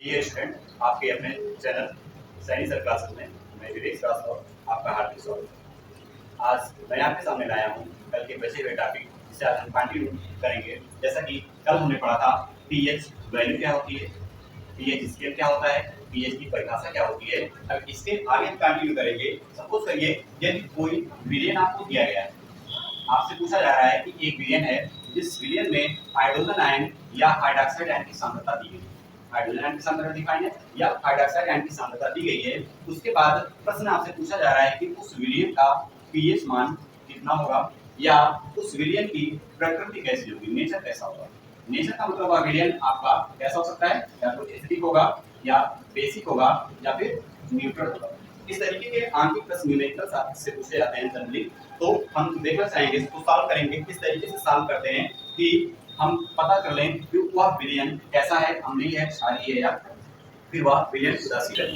Dear student, आपके अपने channel Saini sir classes में मैं विवेक श्रीवास्तव आपका हार्दिक स्वागत है। आज मैं आपके सामने लाया हूँ कल के बचे हुए टॉपिक जिसे आज हम कंटिन्यू करेंगे। जैसा कि कल हमने पढ़ा था पीएच वैल्यू क्या होती है, पीएच स्केल क्या होता है, पीएच की परिभाषा क्या होती है। अब इसके आगे हम कंटिन्यू करेंगे। सपोज करिए यदि कोई विलयन आपको दिया गया है, आपसे पूछा जा रहा है कि एक विलयन है जिस विलयन में हाइड्रोजन आयन या हाइड्रॉक्साइड आयन की सांद्रता दी गई है, हाइड्रोजन आयन की सांद्रता दिखाई है या हाइड्रॉक्साइड आयन की सांद्रता दी गई है। उसके बाद प्रश्न आपसे पूछा जा रहा है कि उस विलयन का पीएच मान कितना होगा या उस विलयन की प्रकृति कैसी होगी, नेचर कैसा होगा। नेचर का मतलब विलयन आपका कैसा हो सकता है, या तो एसिडिक होगा या बेसिक होगा या फिर न्यूट्रल होगा। इस तरीके के आंतरिक प्रश्न न्यूमेरिकल से पूछे जाते हैं जनरली। तो हम देखना चाहेंगे, इसको सॉल्व करेंगे। किस तरीके से सॉल्व करते हैं कि हम पता कर लें कि वह विलयन कैसा है, अम्लीय है, क्षारीय है या फिर वह विलयन उदासीन है।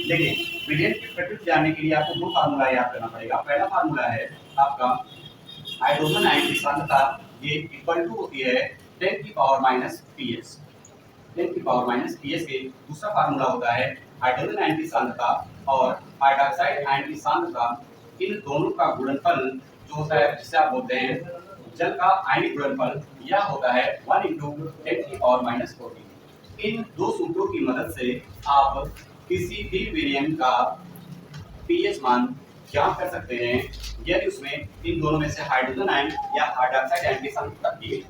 देखिए, विलयन की प्रकृति जानने के लिए आपको दो फार्मूला याद करना पड़ेगा। पहला फार्मूला है आपका हाइड्रोजन आयन की सांद्रता, ये इक्वल टू होती है 10 की पावर माइनस पीएच। 10 की पावर माइनस पीएच के दूसरा फार्मूला होता है हाइड्रोजन आयन की सांद्रता और हाइड्रॉक्साइड आयन की सांद्रता, इन दोनों का गुणनफल जो होता है जिसे आप बोलते हैं जल का आयनिक गुणनफल, यह होता है 1 × 10 की पावर माइनस 14। इन दो सूत्रों की मदद से आप किसी भी विलयन का पीएच मान ज्ञात कर सकते हैं यदि उसमें इन दोनों में से हाइड्रोजन आयन या हाइड्रॉक्साइड आयन की सांद्रता दी गई।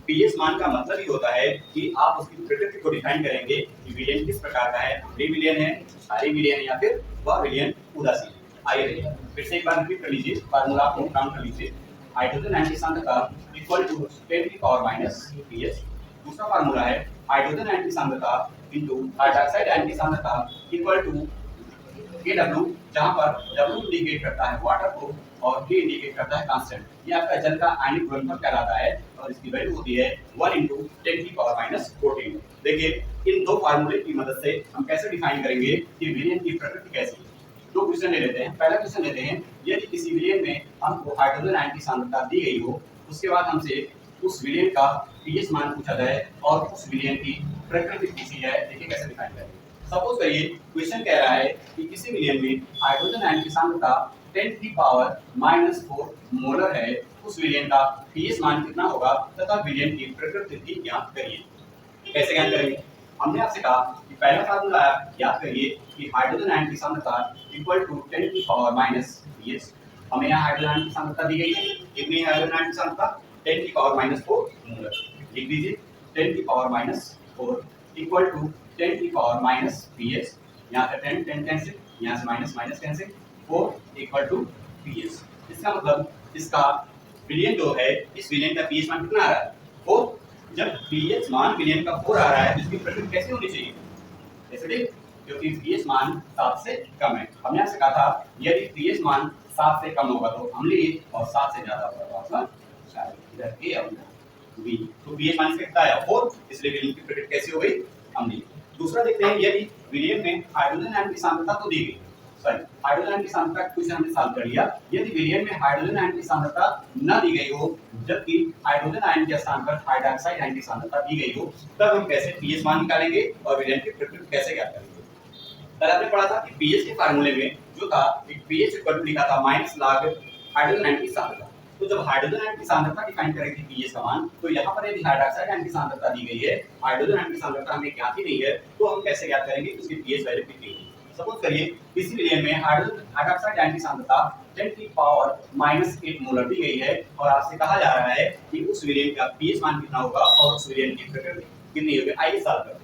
पीएच मान का मतलब ही होता है कि आप उसकी प्रकृति को डिफाइन करेंगे कि विलयन किस प्रकार का है, अम्लीय विलयन है, क्षारीय विलयन है या फिर वह विलयन उदासीन है। आइए फिर से एक बार रिपीट कर लीजिए, फार्मूला आप नोट डाउन कर लीजिए। हाइड्रोजन आयन की सांद्रता इक्वल टू 10 की पावर माइनस पीएच। दूसरा फार्मूला है हाइड्रोजन आयन की सांद्रता इनटू हाइड्रॉक्साइड आयन की सांद्रता इक्वल टू KW, जहां पर W इंडिकेट करता है वाटर को और K इंडिकेट करता है कांस्टेंट। ये आपका जल का आयनिक गुणनफल कहलाता है और इसकी वैल्यू होती है 1 × 10 की पावर माइनस 14। देखिए, इन दो फार्मूले की मदद से हम कैसे डिफाइन करेंगे कि विलयन की प्रकृति कैसी है। दो क्वेश्चन ले लेते हैं। पहला क्वेश्चन लेते हैं, यदि किसी विलयन में हमको हाइड्रोजन आयन की सांद्रता दी गई हो, उसके बाद हमसे उस विलयन का पीएच मान पूछा जाए और उस विलयन की प्रकृति पूछी जाए। देखिए कैसे डिफाइन करेंगे। सपोज करिए क्वेश्चन कह रहा है कि किसी विलयन में हाइड्रोजन आयन की सांद्रता 10 की पावर माइनस 4 मोलर है, उस विलयन का पीएच मान कितना होगा तथा विलयन की प्रकृति ज्ञात करिए। कैसे ज्ञात करेंगे? हमने आपसे कहा कि पहला फार्मूला याद करिए कि हाइड्रोजन आयन की सांद्रता इक्वल टू 10 की पावर माइनस पीएच। हमें यहाँ हाइड्रोजन आयन की सांद्रता दी गई है, कितनी है हाइड्रोजन आयन की सांद्रता? 10 की पावर माइनस 4 मोलर। लिख दीजिए 10 की पावर माइनस 4 इक्वल टू 10 की पावर माइनस पीएच। यहाँ से 10 10 कैंसिल, यहाँ से minus minus cancel, 4 equal to pH. इसका मतलब इसका विलयन जो है, इस विलयन का पीएच मान कितना आ रहा है? 4। जब पीएच मान विलयन का 4 आ रहा है तो इसकी प्रकृति कैसी होनी चाहिए? एसिडिक, क्योंकि पीएच मान 7 से कम है। हमने आपसे कहा था यदि पीएच मान 7 से कम होगा तो अम्लीय और 7 से ज्यादा होगा तो आपका क्षारीय। इधर ए और बी, तो पीएच मान कितना आया? 4, इसलिए विलयन की प्रकृति कैसी हो गई? अम्लीय। दूसरा देखते हैं, यदि विलयन में हाइड्रोजन आयन की सांद्रता तो दी गई, सॉरी हाइड्रोजन आयन की सांद्रता क्वेश्चन हमने सॉल्व कर लिया। यदि विलयन में हाइड्रोजन आयन की सांद्रता न दी गई हो जबकि हाइड्रोजन आयन के स्थान पर हाइड्रॉक्साइड आयन की सांद्रता दी गई हो, तब हम कैसे पीएच मान निकालेंगे और विलयन की प्रकृति कैसे ज्ञात करेंगे? कल आपने पढ़ा था कि पीएच के फार्मूले में जो था एक पीएच इक्वल टू लिखा था माइनस log हाइड्रोजन आयन की सांद्रता। तो जब हाइड्रोजन आयन की सांद्रता डिफाइन करेंगे पीएच का मान, तो यहाँ पर यदि हाइड्रॉक्साइड आयन की सांद्रता दी गई है, हाइड्रोजन आयन की सांद्रता हमें ज्ञात ही नहीं है, तो हम कैसे ज्ञात करेंगे उसकी पीएच वैल्यू कितनी है? सपोज करिए किसी विलयन में हाइड्रॉक्साइड आयन की सांद्रता 10 की पावर माइनस 8 मोलर दी गई है और आपसे कहा जा रहा है कि उस विलयन का पीएच मान कितना होगा और उस विलयन की प्रकृति कितनी होगी। आइए सॉल्व करते हैं।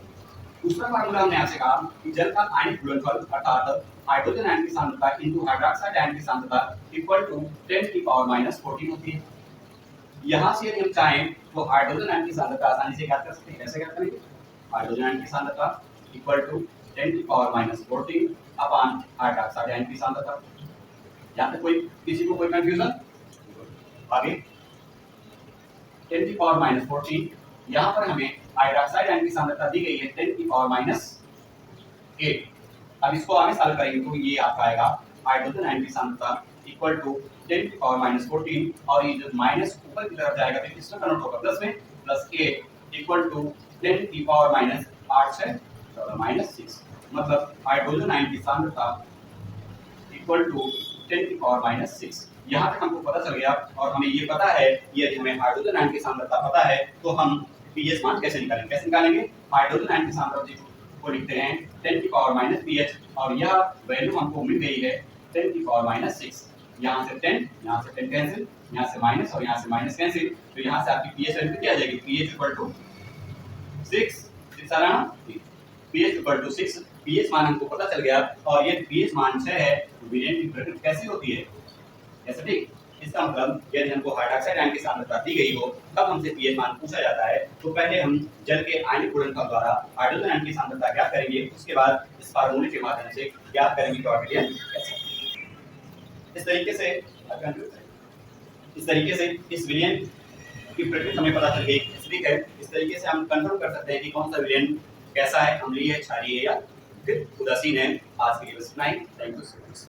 दूसरा फार्मूला हमने आपसे कहा कि जल का आयनिक गुणनफल अर्थात हाइड्रोजन आयन की सांद्रता इनटू हाइड्रॉक्साइड आयन की सांद्रता इक्वल टू 10 की पावर माइनस 14 होती है। यहाँ से यदि हम चाहें तो हाइड्रोजन आयन की सांद्रता आसानी से ज्ञात कर सकते हैं। कैसे ज्ञात करेंगे? हाइड्रोजन आयन की सांद्रता इक्वल टू 10 की power minus 14 upon hydroxide ion की सांद्रता। यहाँ तक किसी को कोई कंफ्यूजन? आगे 10 की पावर माइनस 14, यहाँ पर हमें हाइड्रॉक्साइड आयन की सांद्रता दी गई है 10 की पावर माइनस 8। अब इसको आगे सॉल्व करेंगे तो ये आपका आएगा हाइड्रोजन आयन की सांद्रता इक्वल टू 10 की पावर माइनस 14 और ये जो माइनस ऊपर की तरफ जाएगा तो किसमें कन्वर्ट होगा? प्लस में, प्लस 8 इक्वल टू 10 की पावर माइनस 8 6 -6, मतलब हाइड्रोजन आयन की सांद्रता इक्वल टू 10 की पावर -6। यहाँ तक हमको पता चल गया और हमें ये पता है कि यदि हमें हाइड्रोजन आयन की सांद्रता पता है तो हम पीएच मान कैसे निकालेंगे। हाइड्रोजन आयन की सांद्रता को लिखते हैं 10 की पावर -pH और यह वैल्यू हमको मिल गई है 10 की पावर -6। यहाँ से 10 कैंसिल, यहाँ से माइनस और यहाँ से माइनस कैंसिल, तो यहाँ से आपकी पीएच वैल्यू क्या आ जाएगी, पीएच इक्वल टू 6 आ रहा ना, पीएच इक्वल टू 6। पीएच मान हमको पता चल गया और ये पीएच मान 6 है तो विलयन की प्रकृति कैसी होती है, ऐसे ठीक। इसका मतलब यदि हमको हाइड्रोक्साइड आयन की सांद्रता दी गई हो तब हमसे पीएच मान पूछा जाता है तो पहले हम जल के आयनिक गुणनफल द्वारा हाइड्रोजन आयन की सांद्रता ज्ञात करेंगे, उसके बाद इस फार्मूले के माध्यम से ज्ञात करेंगे कि विलयन कैसा है। इस तरीके से इस विलयन की प्रकृति हमें पता चल गई, ठीक है। इस तरीके से हम कंफर्म कर सकते हैं कि कौन सा विलयन कैसा है, अम्लीय है, क्षारीय है या फिर उदासीन है। आज के लिए बस इतना ही। Thank you so much.